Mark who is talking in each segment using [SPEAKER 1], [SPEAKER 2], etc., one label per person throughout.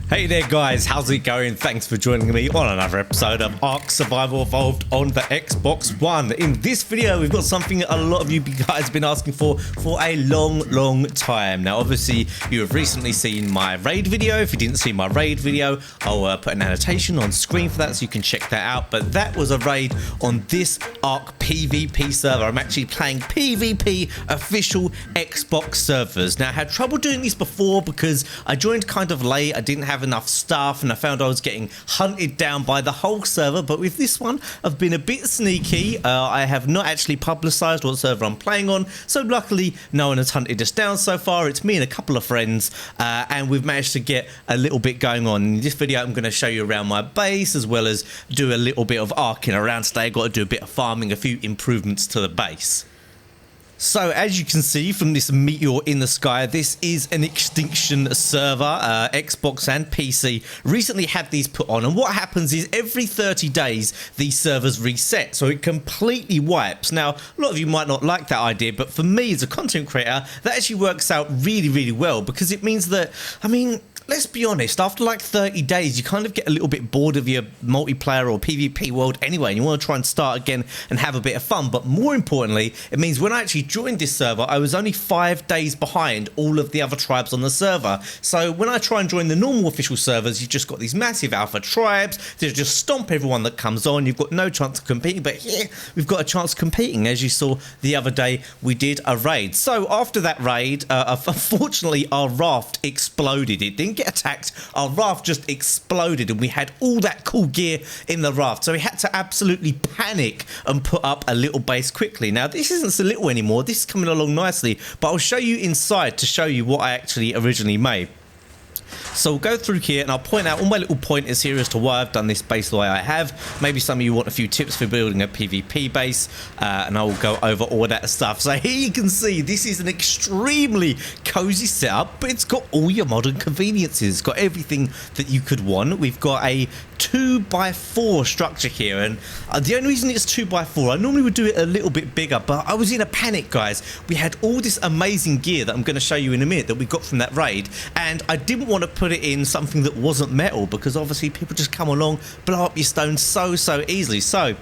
[SPEAKER 1] Hey there guys, how's it going? Thanks for joining me on another episode of Ark Survival Evolved on the Xbox One. In this video, we've got something a lot of you guys have been asking for a long time. Now, obviously, you have recently seen my raid video. If you didn't see my raid video, I'll put an annotation on screen for that so you can check that out. But that was a raid on this Ark PvP server. I'm actually playing PvP official Xbox servers. Now, I had trouble doing this before because I joined kind of late. I didn't have enough staff and I found I was getting hunted down by the whole server, but with this one I've been a bit sneaky. I have not actually publicized what server I'm playing on, so luckily no one has hunted us down so far. It's me and a couple of friends, and we've managed to get a little bit going on. In this video I'm going to show you around my base as well as do a little bit of arcing around today. I've got to do a bit of farming, a few improvements to the base. So as you can see from this meteor in the sky, this is an extinction server. Xbox and PC recently had these put on, and what happens is every 30 days these servers reset, so it completely wipes. Now, a lot of you might not like that idea, but for me as a content creator, that actually works out really well, because it means that, I mean, let's be honest, after like 30 days, you kind of get a little bit bored of your multiplayer or PvP world anyway, and you want to try and start again and have a bit of fun. But more importantly, it means when I actually joined this server, I was only 5 days behind all of the other tribes on the server. So when I try and join the normal official servers, you've just got these massive alpha tribes that just stomp everyone that comes on. You've got no chance of competing, but here we've got a chance of competing. As you saw the other day, we did a raid. So after that raid, unfortunately, our raft exploded. It didn't get attacked, our raft just exploded, and we had all that cool gear in the raft, so we had to absolutely panic and put up a little base quickly. Now this isn't so little anymore, this is coming along nicely, but I'll show you inside to show you what I actually originally made. So we'll go through here and I'll point out all my little pointers here as to why I've done this base the way I have. Maybe some of you want a few tips for building a PvP base, and I will go over all that stuff. So here you can see this is an extremely cozy setup, but it's got all your modern conveniences. It's got everything that you could want. We've got a 2x4 structure here, and the only reason it's 2x4, I normally would do it a little bit bigger, but I was in a panic, guys. We had all this amazing gear that I'm going to show you in a minute that we got from that raid, and I didn't want to put it in something that wasn't metal, because obviously people just come along, blow up your stone so easily. So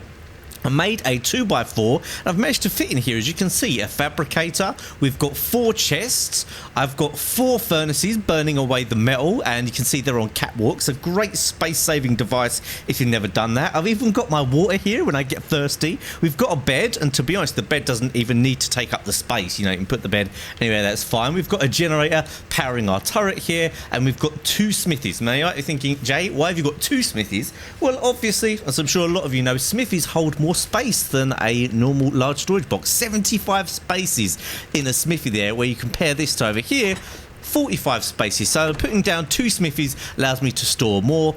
[SPEAKER 1] I made a 2x4, and I've managed to fit in here, as you can see, a fabricator. We've got 4 chests. I've got 4 furnaces burning away the metal, and you can see they're on catwalks. A great space-saving device if you've never done that. I've even got my water here when I get thirsty. We've got a bed, and to be honest, the bed doesn't even need to take up the space. You know, you can put the bed anywhere, that's fine. We've got a generator powering our turret here, and we've got 2 smithies. Now, you might be thinking, Jay, why have you got 2 smithies? Well, obviously, as I'm sure a lot of you know, smithies hold more space than a normal large storage box. 75 spaces in a smithy there, where you compare this to over here, 45 spaces. So putting down 2 smithies allows me to store more.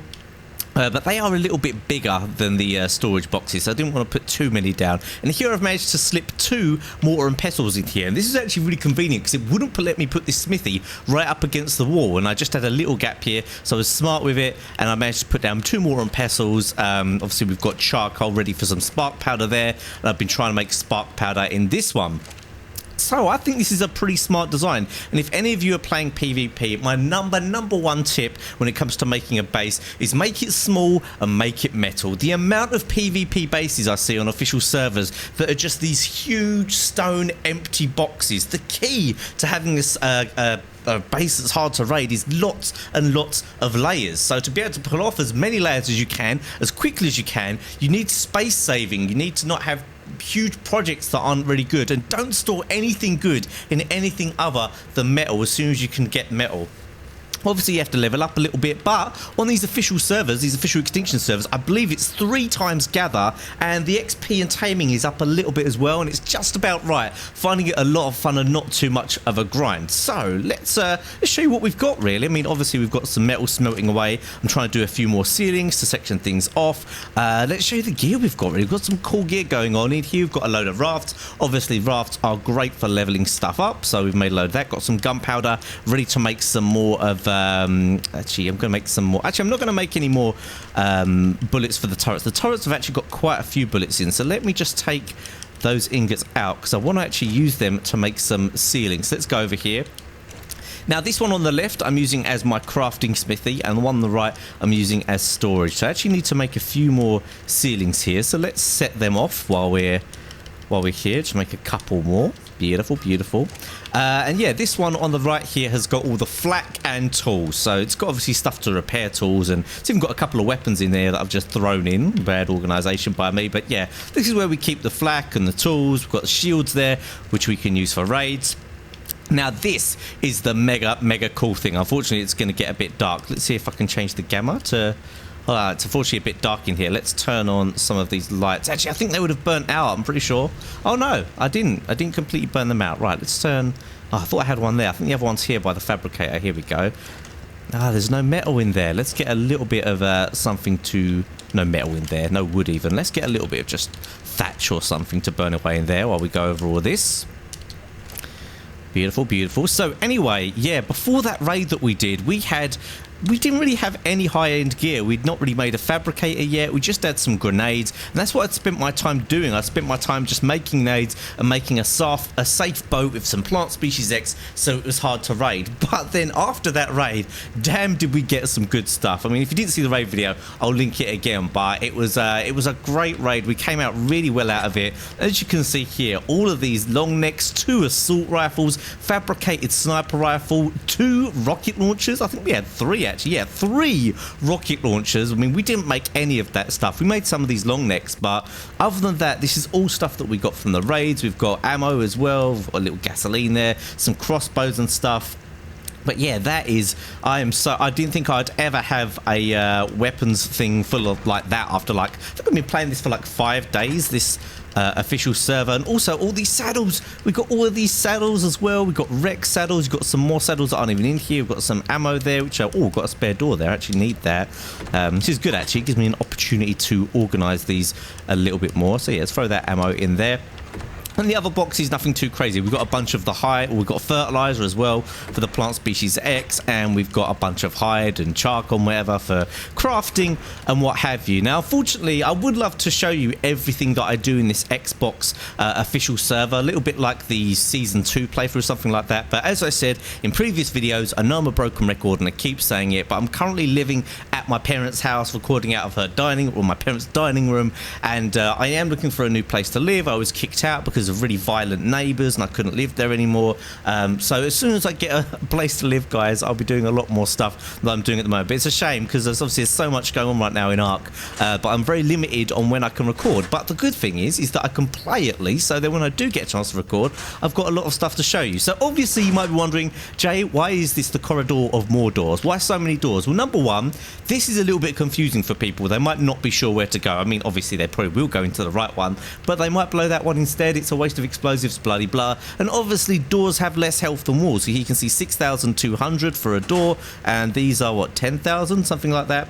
[SPEAKER 1] But they are a little bit bigger than the storage boxes, so I didn't want to put too many down. And here I've managed to slip 2 mortar and pestles in here, and this is actually really convenient because it wouldn't let me put this smithy right up against the wall, and I just had a little gap here, so I was smart with it, and I managed to put down 2 mortar and pestles. Obviously we've got charcoal ready for some spark powder there, and I've been trying to make spark powder in this one. So I think this is a pretty smart design, and if any of you are playing PvP, my number one tip when it comes to making a base is make it small and make it metal. The amount of PvP bases I see on official servers that are just these huge stone empty boxes. The key to having this a base that's hard to raid is lots and lots of layers. So to be able to pull off as many layers as you can, as quickly as you can, you need space saving. You need to not have huge projects that aren't really good, and don't store anything good in anything other than metal as soon as you can get metal. Obviously you have to level up a little bit, but on these official servers, these official extinction servers, I believe it's 3 times gather, and the XP and taming is up a little bit as well, and it's just about right, finding it a lot of fun and not too much of a grind. So let's show you what we've got, really. I mean, obviously we've got some metal smelting away. I'm trying to do a few more ceilings to section things off. Let's show you the gear we've got, really. We've got some cool gear going on in here. We've got a load of rafts. Obviously rafts are great for leveling stuff up, so we've made a load of that. Got some gunpowder ready to make some more of actually I'm going to make some more. Actually, I'm not going to make any more bullets for the turrets. The turrets have actually got quite a few bullets in, so let me just take those ingots out because I want to actually use them to make some ceilings. Let's go over here. Now this one on the left I'm using as my crafting smithy, and the one on the right I'm using as storage. So I actually need to make a few more ceilings here, so let's set them off while we're here. Just make a couple more. Beautiful, beautiful. And yeah, this one on the right here has got all the flak and tools. So it's got obviously stuff to repair tools, and it's even got a couple of weapons in there that I've just thrown in. Bad organisation by me. But yeah, this is where we keep the flak and the tools. We've got the shields there, which we can use for raids. Now this is the mega cool thing. Unfortunately, it's going to get a bit dark. Let's see if I can change the gamma to... it's unfortunately a bit dark in here. Let's turn on some of these lights. Actually, I think they would have burnt out, I'm pretty sure. Oh no, I didn't completely burn them out. Right, let's turn... Oh, I thought I had one there. I think the other one's here by the fabricator. Here we go. There's no metal in there. Let's get a little bit of something to... No metal in there, no wood even. Let's get a little bit of just thatch or something to burn away in there while we go over all this. Beautiful, beautiful. So anyway, yeah, before that raid that we did, we didn't really have any high-end gear. We'd not really made a fabricator yet. We just had some grenades, and that's what I'd spent my time doing. I spent my time just making nades and making a safe boat with some plant species X, so it was hard to raid. But then after that raid, damn did we get some good stuff. I mean, if you didn't see the raid video, I'll link it again, but it was a great raid. We came out really well out of it. As you can see here, all of these long necks, 2 assault rifles, fabricated sniper rifle, 2 rocket launchers. I think we had 3 actually. Yeah, 3 rocket launchers. I mean, we didn't make any of that stuff. We made some of these long necks, but other than that, this is all stuff that we got from the raids. We've got ammo as well. We've got a little gasoline there, some crossbows and stuff. But yeah, that is... I didn't think I'd ever have a weapons thing full of like that after like... I think I've been playing this for like 5 days, this official server. And also all these saddles. We've got all of these saddles as well. We've got Rex saddles. We've got some more saddles that aren't even in here. We've got some ammo there, which are... Oh, we've got a spare door there. I actually need that. This is good actually. It gives me an opportunity to organise these a little bit more. So yeah, let's throw that ammo in there. And the other box is nothing too crazy. We've got a bunch of the hide, we've got fertilizer as well for the plant species X, and we've got a bunch of hide and charcoal and whatever for crafting and what have you. Now, fortunately, I would love to show you everything that I do in this Xbox official server, a little bit like the Season 2 playthrough, something like that. But as I said in previous videos, I know I'm a broken record and I keep saying it, but I'm currently living at my parents' house, recording out of my parents' dining room, and I am looking for a new place to live. I was kicked out because of really violent neighbors and I couldn't live there anymore, so as soon as I get a place to live, guys, I'll be doing a lot more stuff that I'm doing at the moment. But it's a shame because there's obviously so much going on right now in Ark, but I'm very limited on when I can record. But the good thing is that I can play at least, so then when I do get a chance to record, I've got a lot of stuff to show you. So obviously you might be wondering, Jay, why is this the corridor of more doors? Why so many doors? Well, number one, this is a little bit confusing for people. They might not be sure where to go. I mean, obviously they probably will go into the right one, but they might blow that one instead. It's a waste of explosives, bloody blah. And obviously doors have less health than walls. So you can see 6,200 for a door, and these are what, 10,000, something like that.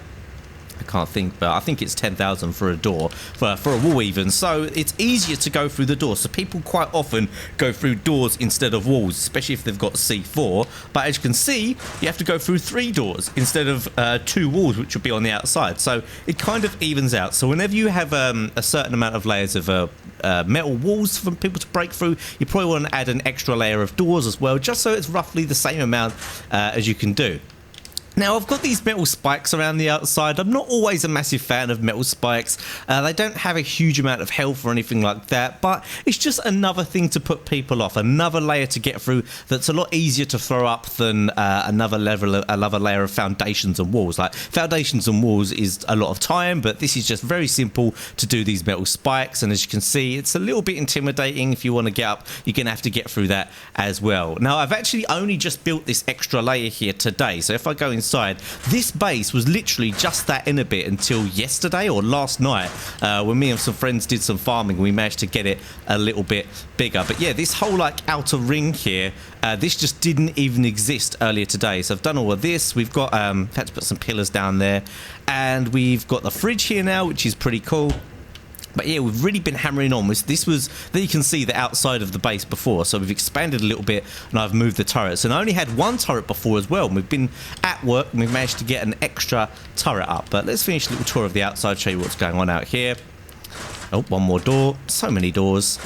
[SPEAKER 1] I can't think, but I think it's 10,000 for a door, for a wall even. So it's easier to go through the door. So people quite often go through doors instead of walls, especially if they've got C4. But as you can see, you have to go through 3 doors instead of 2 walls, which would be on the outside. So it kind of evens out. So whenever you have a certain amount of layers of metal walls for people to break through, you probably want to add an extra layer of doors as well, just so it's roughly the same amount as you can do. Now, I've got these metal spikes around the outside. I'm not always a massive fan of metal spikes. They don't have a huge amount of health or anything like that, but it's just another thing to put people off, another layer to get through that's a lot easier to throw up than another layer of foundations and walls. Like, foundations and walls is a lot of time, but this is just very simple to do these metal spikes, and as you can see, it's a little bit intimidating. If you want to get up, you're going to have to get through that as well. Now, I've actually only just built this extra layer here today, so if I go inside, this base was literally just that in a bit until yesterday or last night, when me and some friends did some farming. We managed to get it a little bit bigger. But yeah, this whole like outer ring here, this just didn't even exist earlier today. So I've done all of this. We've got had to put some pillars down there, and we've got the fridge here now, which is pretty cool. But yeah, we've really been hammering on. This was, there you can see the outside of the base before, so we've expanded a little bit, and I've moved the turrets. And I only had 1 turret before as well, and we've been at work, and we've managed to get an extra turret up. But let's finish a little tour of the outside, show you what's going on out here. Oh, one more door. So many doors.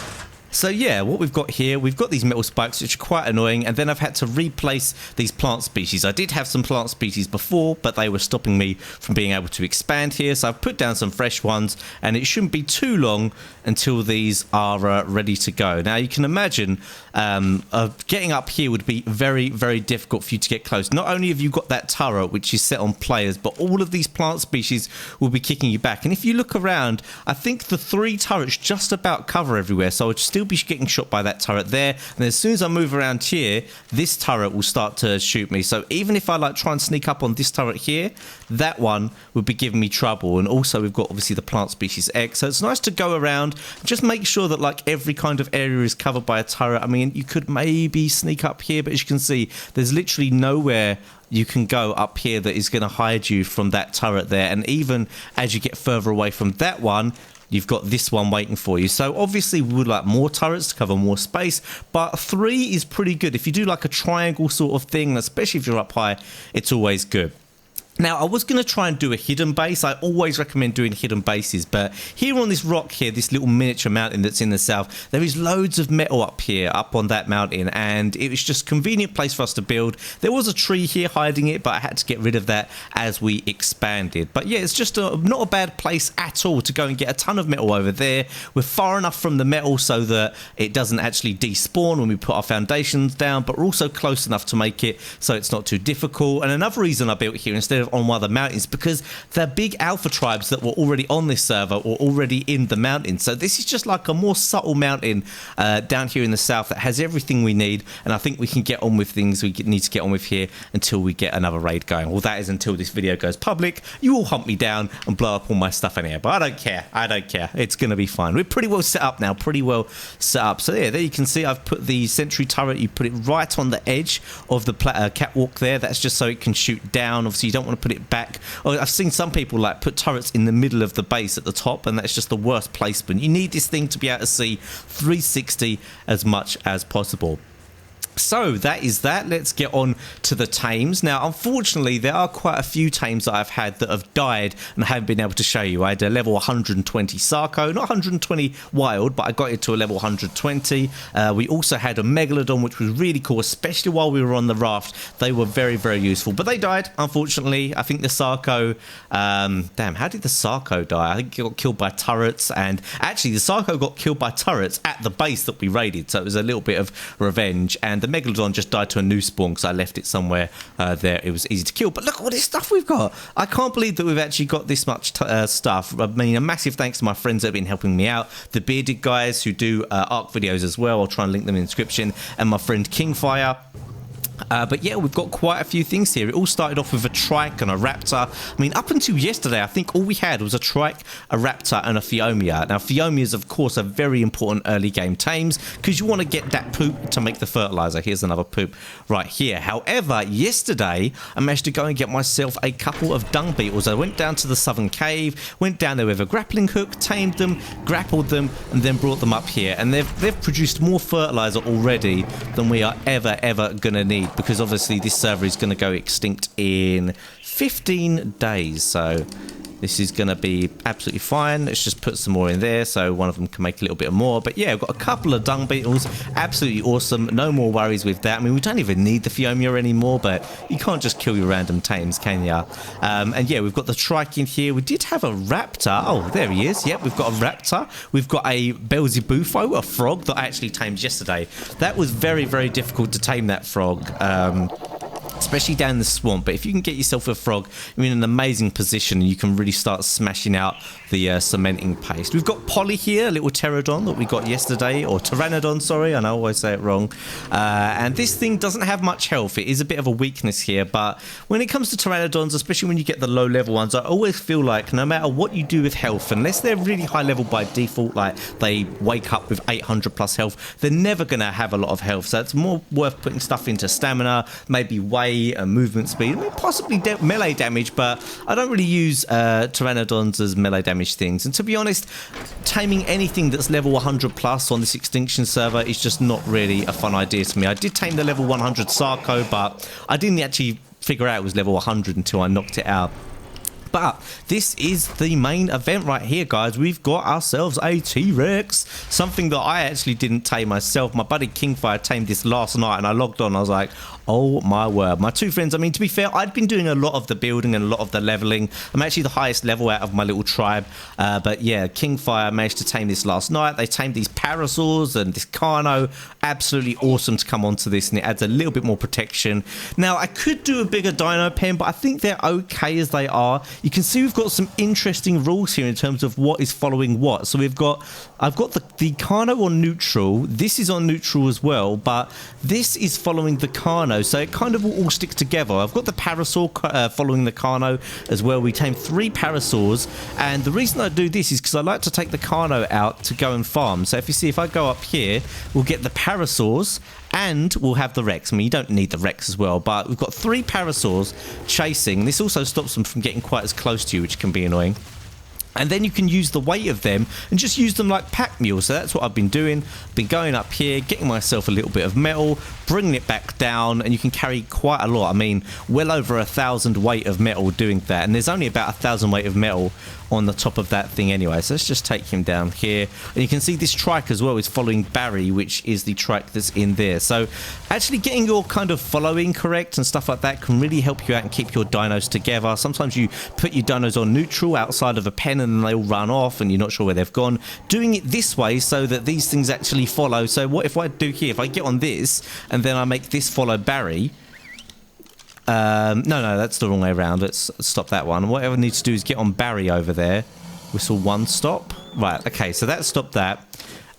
[SPEAKER 1] So yeah, what we've got here, we've got these metal spikes which are quite annoying, and then I've had to replace these plant species. I did have some plant species before, but they were stopping me from being able to expand here, so I've put down some fresh ones, and it shouldn't be too long until these are ready to go. Now you can imagine getting up here would be very, very difficult for you to get close. Not only have you got that turret which is set on players, but all of these plant species will be kicking you back. And if you look around, I think the 3 turrets just about cover everywhere, so I'd still be getting shot by that turret there, and as soon as I move around here, this turret will start to shoot me. So even if I like try and sneak up on this turret here, that one would be giving me trouble. And also we've got obviously the plant species X, so it's nice to go around, just make sure that like every kind of area is covered by a turret. I mean, you could maybe sneak up here, but as you can see, there's literally nowhere you can go up here that is going to hide you from that turret there. And even as you get further away from that one, you've got this one waiting for you. So obviously we would like more turrets to cover more space, but 3 is pretty good. If you do like a triangle sort of thing, especially if you're up high, it's always good. Now, I was going to try and do a hidden base. I always recommend doing hidden bases, but here on this rock here, this little miniature mountain that's in the south, there is loads of metal up here, up on that mountain, and it was just a convenient place for us to build. There was a tree here hiding it, but I had to get rid of that as we expanded. But yeah, it's just not a bad place at all to go and get a ton of metal over there. We're far enough from the metal so that it doesn't actually despawn when we put our foundations down, but we're also close enough to make it so it's not too difficult. And another reason I built here instead of on one of the mountains, because the big alpha tribes that were already on this server were already in the mountain. So this is just like a more subtle mountain down here in the south that has everything we need, and I think we can get on with things we need to get on with here until we get another raid going. Well, that is until this video goes public. You will hunt me down and blow up all my stuff in here, but I don't care. I don't care. It's going to be fine. We're pretty well set up now. Pretty well set up. So yeah, there you can see I've put the sentry turret. You put it right on the edge of the catwalk there. That's just so it can shoot down. Obviously, you don't want to put it back. I've seen some people like put turrets in the middle of the base at the top, and that's just the worst placement. You need this thing to be able to see 360 as much as possible. So that is that. Let's get on to the tames. Now, unfortunately, there are quite a few tames that I've had that have died and I haven't been able to show you. I had a level 120 Sarco, not 120 wild, but I got it to a level 120. We also had a Megalodon, which was really cool, especially while we were on the raft. They were very, very useful, but they died, unfortunately. I think the Sarco, damn, how did the Sarco die? I think it got killed by turrets, and actually the Sarco got killed by turrets at the base that we raided, so it was a little bit of revenge. And the Megalodon just died to a new spawn because I left it somewhere there. It was easy to kill. But look at all this stuff we've got. I can't believe that we've actually got this much stuff. I mean, a massive thanks to my friends that have been helping me out. The bearded guys who do ARC videos as well. I'll try and link them in the description. And my friend Kingfire. But yeah, we've got quite a few things here. It all started off with a trike and a raptor. I mean, up until yesterday, I think all we had was a trike, a raptor, and a Phiomia. Now, Phiomias, of course, are very important early game tames because you want to get that poop to make the fertilizer. Here's another poop right here. However, yesterday, I managed to go and get myself a couple of dung beetles. I went down to the southern cave, went down there with a grappling hook, tamed them, grappled them, and then brought them up here. And they've produced more fertilizer already than we are ever going to need, because obviously this server is going to go extinct in 15 days, so this is going to be absolutely fine. Let's just put some more in there so one of them can make a little bit more. But yeah, I've got a couple of dung beetles. Absolutely awesome. No more worries with that. I mean, we don't even need the Phiomia anymore, but you can't just kill your random tames, can ya? And yeah, we've got the trike in here. We did have a raptor. Oh, there he is. Yep, we've got a raptor. We've got a Belzebufo, a frog that I actually tamed yesterday. That was very, very difficult to tame, that frog. Especially down the swamp, but if you can get yourself a frog, you're in an amazing position and you can really start smashing out the cementing paste. We've got Polly here, a little Pteranodon that we got yesterday, or Pteranodon, sorry, I know I always say it wrong. And this thing doesn't have much health. It is a bit of a weakness here, but when it comes to Pteranodons, especially when you get the low level ones, I always feel like no matter what you do with health, unless they're really high level by default, like they wake up with 800 plus health, they're never going to have a lot of health. So it's more worth putting stuff into stamina, maybe weight, and movement speed, I mean, possibly melee damage, but I don't really use Pteranodons as melee damage things. And to be honest, taming anything that's level 100 plus on this extinction server is just not really a fun idea to me. I did tame the level 100 Sarco, but I didn't actually figure out it was level 100 until I knocked it out. But this is the main event right here, guys. We've got ourselves a T-Rex, something that I actually didn't tame myself. My buddy Kingfire tamed this last night, and I logged on. I was like, oh my word. My two friends, I mean, to be fair, I'd been doing a lot of the building and a lot of the leveling. I'm actually the highest level out of my little tribe. But yeah, Kingfire managed to tame this last night. They tamed these parasaurs and this Carno. Absolutely awesome to come onto this, and it adds a little bit more protection. Now, I could do a bigger dino pen, but I think they're okay as they are. You can see we've got some interesting rules here in terms of what is following what. So I've got the Carno on neutral. This is on neutral as well, but this is following the Carno, so it kind of will all stick together. I've got the Parasaur following the Carno as well. We tame 3 Parasaurs, and the reason I do this is because I like to take the Carno out to go and farm. So if you see, if I go up here, we'll get the Parasaurs, and we'll have the Rex. I mean, you don't need the Rex as well, but we've got 3 Parasaurs chasing. This also stops them from getting quite as close to you, which can be annoying. And then you can use the weight of them and just use them like pack mules. So that's what I've been doing. Been going up here, getting myself a little bit of metal, bringing it back down, and you can carry quite a lot. I mean, well over 1,000 weight of metal doing that. And there's only about 1,000 weight of metal on the top of that thing anyway. So let's just take him down here. And you can see this trike as well is following Barry, which is the trike that's in there. So actually getting your kind of following correct and stuff like that can really help you out and keep your dinos together. Sometimes you put your dinos on neutral outside of a pen and then they all run off and you're not sure where they've gone. Doing it this way so that these things actually follow. So what if I do here, if I get on this and then I make this follow Barry, no, that's the wrong way around. Let's stop that one. What I need to do is get on Barry over there. Whistle 1 stop. Right, okay, so that stopped that.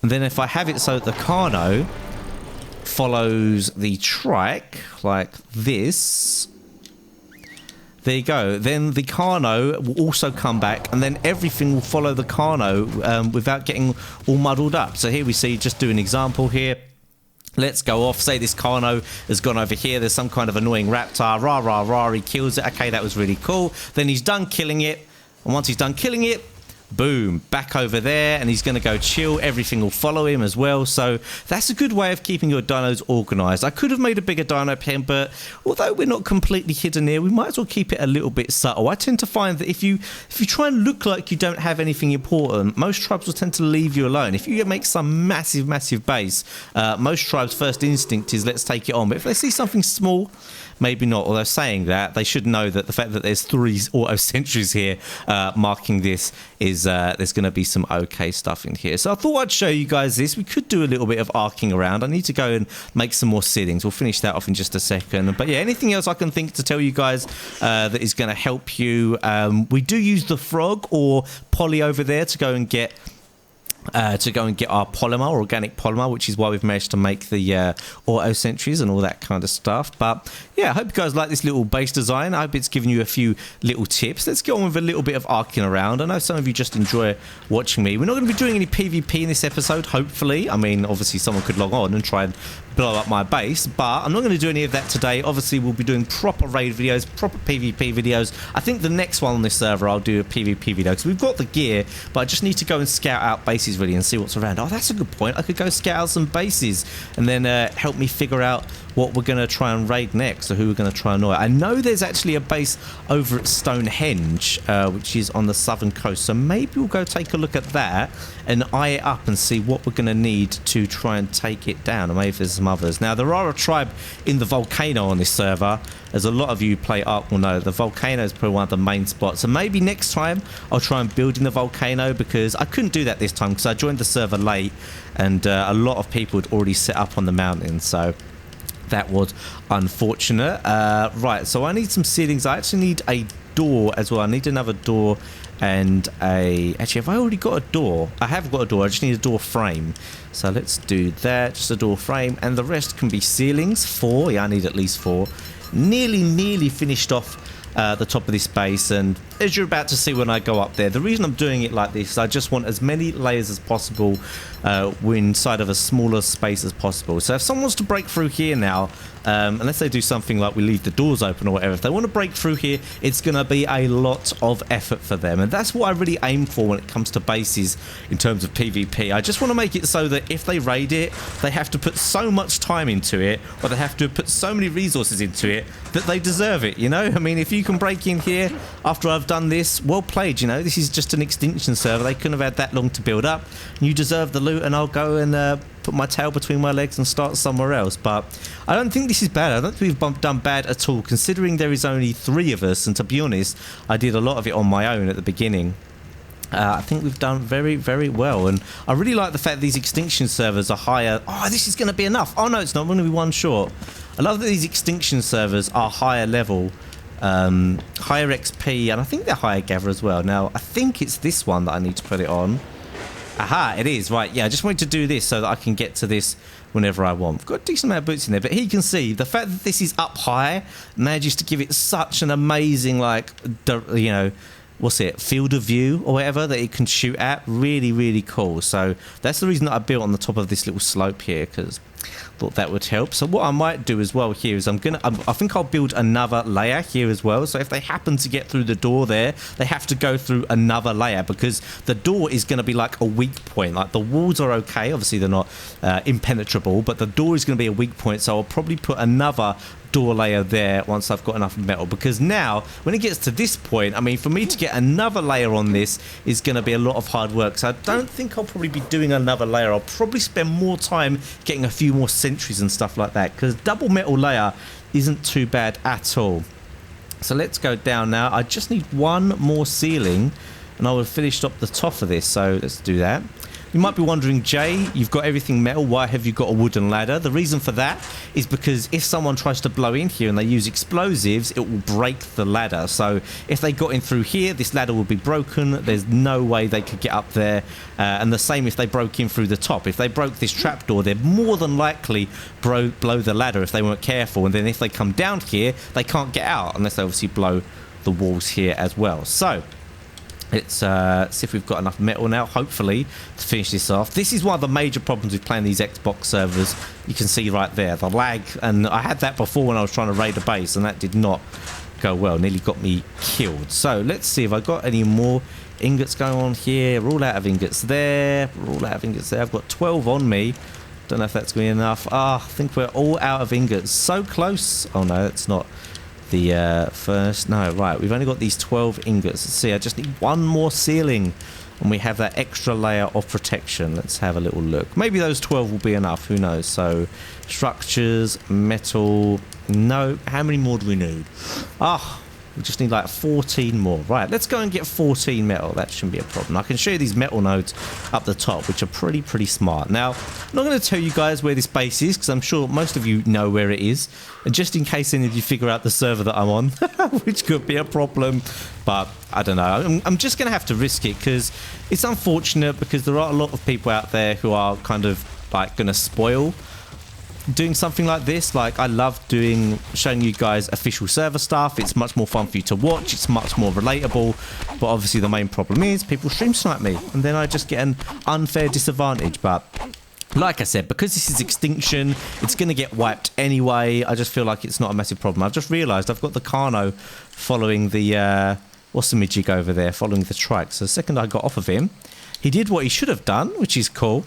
[SPEAKER 1] And then if I have it so that the Carno follows the trike like this, there you go. Then the Carno will also come back, and then everything will follow the Carno without getting all muddled up. So here we see, just do an example here. Let's go off. Say this Carno has gone over here. There's some kind of annoying raptor. Rah, rah, rah. He kills it. Okay, that was really cool. Then he's done killing it. And once he's done killing it, boom, back over there, and he's going to go chill. Everything will follow him as well. So that's a good way of keeping your dinos organized. I could have made a bigger dino pen, but although we're not completely hidden here, we might as well keep it a little bit subtle. I tend to find that if you try and look like you don't have anything important, most tribes will tend to leave you alone. If you make some massive base, most tribes' first instinct is let's take it on. But if they see something small, maybe not. Although saying that, they should know that the fact that there's 3 auto sentries here marking this is there's going to be some okay stuff in here. So I thought I'd show you guys this. We could do a little bit of arcing around. I need to go and make some more seedings. We'll finish that off in just a second. But yeah, anything else I can think to tell you guys that is going to help you. We do use the frog or Polly over there to go and get our polymer, organic polymer, which is why we've managed to make the auto sentries and all that kind of stuff. But yeah, I hope you guys like this little base design. I hope it's given you a few little tips. Let's get on with a little bit of arcing around. I know some of you just enjoy watching me. We're not going to be doing any PvP in this episode, hopefully. I mean, obviously someone could log on and try and blow up my base, but I'm not going to do any of that today. Obviously, we'll be doing proper raid videos, proper PvP videos. I think the next one on this server, I'll do a PvP video, because we've got the gear, but I just need to go and scout out bases really and see what's around. Oh, that's a good point. I could go scout out some bases and then help me figure out what we're going to try and raid next, or who we're going to try and annoy. I know there's actually a base over at Stonehenge, which is on the southern coast, so maybe we'll go take a look at that and eye it up and see what we're going to need to try and take it down, or maybe if there's some others. Now, there are a tribe in the volcano on this server. As a lot of you play Ark will know, the volcano is probably one of the main spots. So maybe next time I'll try and build in the volcano, because I couldn't do that this time because I joined the server late and a lot of people had already set up on the mountain. So that was unfortunate. Right, so I need some ceilings. I actually need a door as well. I need another door and a... Actually, have I already got a door? I have got a door. I just need a door frame. So let's do that. Just a door frame. And the rest can be ceilings. 4. Yeah, I need at least 4. Nearly finished off the top of this base, and as you're about to see when I go up there, the reason I'm doing it like this is I just want as many layers as possible we're inside of a smaller space as possible. So if someone wants to break through here now, unless they do something like we leave the doors open or whatever, if they want to break through here, it's going to be a lot of effort for them. And that's what I really aim for when it comes to bases in terms of PvP. I just want to make it so that if they raid it, they have to put so much time into it, or they have to put so many resources into it, that they deserve it, you know? I mean, if you can break in here after I've done this, well played, you know? This is just an extinction server. They couldn't have had that long to build up. You deserve the loot, and I'll go and put my tail between my legs and start somewhere else. But I don't think this is bad. I don't think we've done bad at all, considering there is only 3 of us, and to be honest, I did a lot of it on my own at the beginning. I think we've done very, very well, and I really like the fact that these extinction servers are higher. Oh, this is going to be enough. Oh no, it's not. I'm going to be one short. I love that these extinction servers are higher level, higher XP, and I think they're higher gather as well. Now, I think it's this one that I need to put it on. Aha, it is. Right, yeah, I just wanted to do this so that I can get to this whenever I want. I've got a decent amount of boots in there, but here you can see the fact that this is up high manages to give it such an amazing, like, you know, what's it, field of view or whatever that it can shoot at. Really, really cool. So that's the reason that I built on the top of this little slope here, because I thought that would help. So what I might do as well here is I think I'll build another layer here as well. So if they happen to get through the door there, they have to go through another layer, because the door is going to be like a weak point. Like, the walls are okay, obviously they're not impenetrable, but the door is going to be a weak point. So I'll probably put another door layer there once I've got enough metal, because now when it gets to this point, I mean, for me to get another layer on this is going to be a lot of hard work. So I don't think I'll probably be doing another layer. I'll probably spend more time getting a few more sentries and stuff like that, because double metal layer isn't too bad at all. So let's go down now. I just need one more ceiling and I will have finished up the top of this, so let's do that. You might be wondering, Jay, you've got everything metal, why have you got a wooden ladder? The reason for that is because if someone tries to blow in here and they use explosives, it will break the ladder. So if they got in through here, this ladder will be broken. There's no way they could get up there. And the same if they broke in through the top. If they broke this trapdoor, they'd more than likely blow the ladder if they weren't careful. And then if they come down here, they can't get out unless they obviously blow the walls here as well. So let's see if we've got enough metal now, hopefully, to finish this off. This is one of the major problems with playing these Xbox servers. You can see right there, the lag. And I had that before when I was trying to raid a base, and that did not go well. Nearly got me killed. So let's see if I got any more ingots going on here. We're all out of ingots there. We're all out of ingots there. I've got 12 on me. Don't know if that's going to be enough. Ah, I think we're all out of ingots. So close. Oh, no, that's not the first. No, right, we've only got these 12 ingots. Let's see, I just need one more ceiling and we have that extra layer of protection. Let's have a little look. Maybe those 12 will be enough, who knows. So structures, metal, no. How many more do we need? We just need like 14 more. Right, let's go and get 14 metal. That shouldn't be a problem. I can show you these metal nodes up the top, which are pretty smart. Now, I'm not going to tell you guys where this base is, because I'm sure most of you know where it is. And just in case any of you figure out the server that I'm on, which could be a problem, but I don't know. I'm just going to have to risk it, because it's unfortunate, because there are a lot of people out there who are kind of like going to spoil doing something like this. Like, I love showing you guys official server stuff. It's much more fun for you to watch. It's much more relatable. But obviously the main problem is people stream snipe me, and then I just get an unfair disadvantage. But like I said, because this is extinction, it's going to get wiped anyway. I just feel like it's not a massive problem. I've just realized I've got the Carno following the what's the midget over there, following the trike. So the second I got off of him, he did what he should have done, which is cool.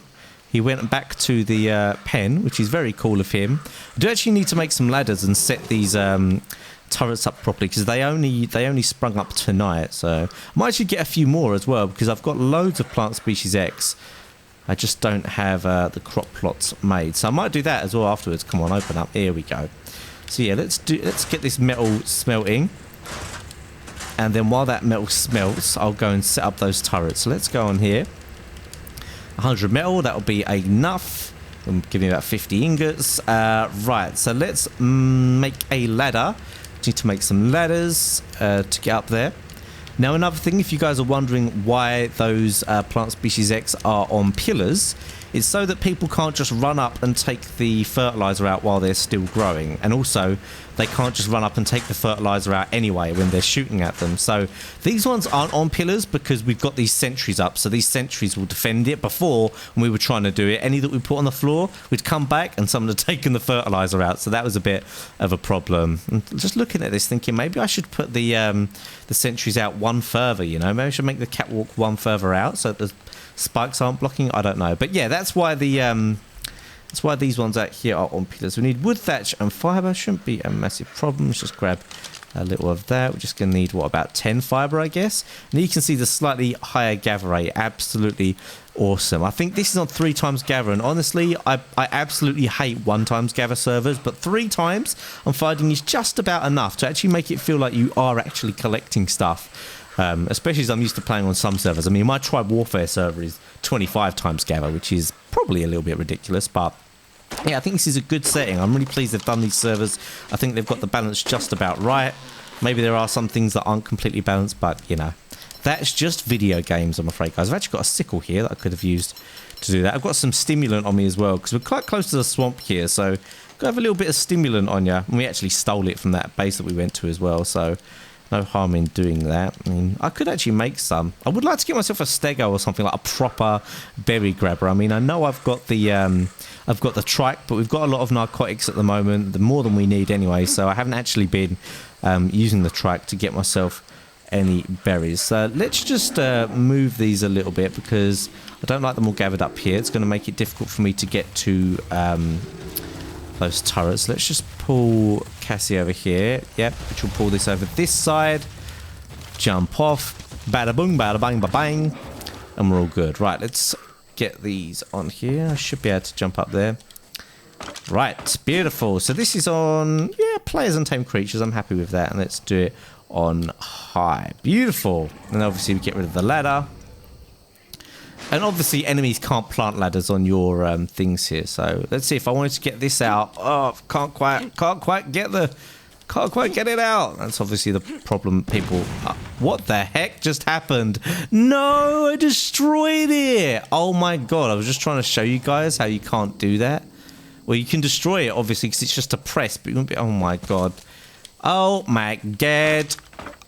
[SPEAKER 1] He went back to the pen, which is very cool of him. I do actually need to make some ladders and set these turrets up properly, because they only sprung up tonight. So I might actually get a few more as well, because I've got loads of plant species X. I just don't have the crop plots made. So I might do that as well afterwards. Come on, open up. Here we go. So yeah, let's get this metal smelting. And then while that metal smelts, I'll go and set up those turrets. So let's go on here. 100 metal, that'll be enough. I'm giving about 50 ingots. Right, so let's make a ladder. Need to make some ladders to get up there. Now, another thing, if you guys are wondering why those plant species X are on pillars, It's so that people can't just run up and take the fertilizer out while they're still growing, and also they can't just run up and take the fertilizer out anyway when they're shooting at them. So these ones aren't on pillars because we've got these sentries up, so these sentries will defend it. Before, when we were trying to do it, any that we put on the floor, we'd come back and someone had taken the fertilizer out, so that was a bit of a problem. And just looking at this thinking maybe I should put the sentries out one further, you know, maybe I should make the catwalk one further out so that the spikes aren't blocking. I don't know, but yeah, that's why these ones out here are on pillars. We need wood, thatch and fibre. Shouldn't be a massive problem. Let's just grab a little of that. We're just going to need, what, about 10 fibre, I guess. And you can see the slightly higher gather rate. Absolutely awesome. I think this is on 3 times gather, and honestly, I absolutely hate 1 times gather servers, but 3 times I'm finding is just about enough to actually make it feel like you are actually collecting stuff. Especially as I'm used to playing on some servers. I mean, my Tribe Warfare server is 25 times gather, which is probably a little bit ridiculous, but yeah, I think this is a good setting. I'm really pleased they've done these servers. I think they've got the balance just about right. Maybe there are some things that aren't completely balanced, but you know, that's just video games, I'm afraid, guys. I've actually got a sickle here that I could have used to do that. I've got some stimulant on me as well because we're quite close to the swamp here, so got to have a little bit of stimulant on you. And we actually stole it from that base that we went to as well, so no harm in doing that. I mean, I could actually make some. I would like to get myself a stego or something, like a proper berry grabber. I mean, I know I've got the trike, but we've got a lot of narcotics at the moment, the more than we need anyway, so I haven't actually been using the trike to get myself any berries. So let's just move these a little bit because I don't like them all gathered up here. It's going to make it difficult for me to get to those turrets. Let's just pull Cassie over here. Yep, which will pull this over this side. Jump off. Bada boom, bada bang, ba bang. And we're all good. Right, let's get these on here. I should be able to jump up there. Right, beautiful. So this is on, yeah, players and tame creatures. I'm happy with that. And let's do it on high. Beautiful. And obviously we get rid of the ladder. And obviously enemies can't plant ladders on your things here. So let's see if I wanted to get this out. Oh, can't quite get it out. That's obviously the problem. People, what the heck just happened? No, I destroyed it. Oh my god, I was just trying to show you guys how you can't do that. Well, you can destroy it obviously because it's just a press, but you won't be. Oh my god. Oh my god.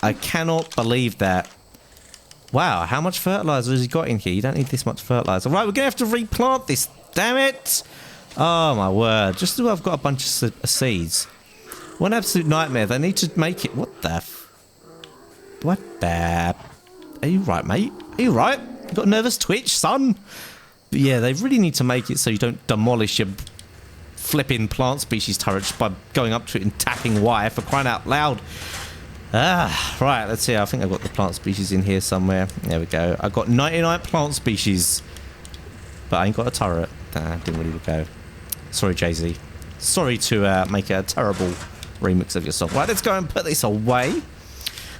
[SPEAKER 1] I cannot believe that. Wow, how much fertilizer has he got in here? You don't need this much fertilizer. Right, we're going to have to replant this. Damn it. Oh, my word. Just as well I've got a bunch of seeds. What an absolute nightmare. They need to make it... What the... What the... Are you right, mate? Are you right? You got a nervous twitch, son? But yeah, they really need to make it so you don't demolish your flipping plant species turret just by going up to it and tapping Y, for crying out loud. Right, let's see. I think I've got the plant species in here somewhere. There we go. I've got 99 plant species, but I ain't got a turret. Didn't really go. Sorry, Jay-Z. Sorry to make a terrible remix of yourself. Right, let's go and put this away.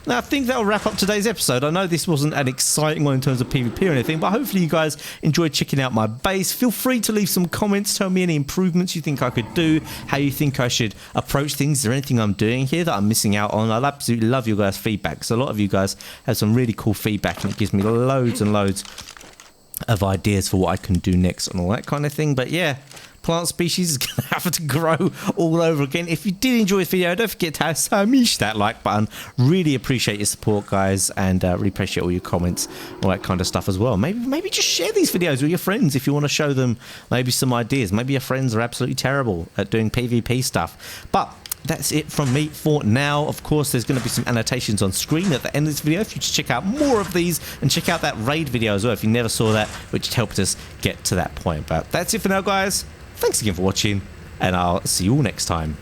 [SPEAKER 1] Now, I think that'll wrap up today's episode. I know this wasn't an exciting one in terms of PvP or anything, but hopefully you guys enjoyed checking out my base. Feel free to leave some comments. Tell me any improvements you think I could do, how you think I should approach things. Is there anything I'm doing here that I'm missing out on? I'd absolutely love your guys' feedback, because a lot of you guys have some really cool feedback, and it gives me loads and loads of ideas for what I can do next and all that kind of thing. But yeah, plant species is going to have to grow all over again. If you did enjoy this video, don't forget to smash that like button. Really appreciate your support, guys, and really appreciate all your comments, all that kind of stuff as well. Maybe just share these videos with your friends if you want to show them maybe some ideas. Maybe your friends are absolutely terrible at doing PvP stuff. But that's it from me for now. Of course, there's going to be some annotations on screen at the end of this video if you just check out more of these, and check out that raid video as well if you never saw that, which helped us get to that point. But that's it for now, guys. Thanks again for watching, and I'll see you all next time.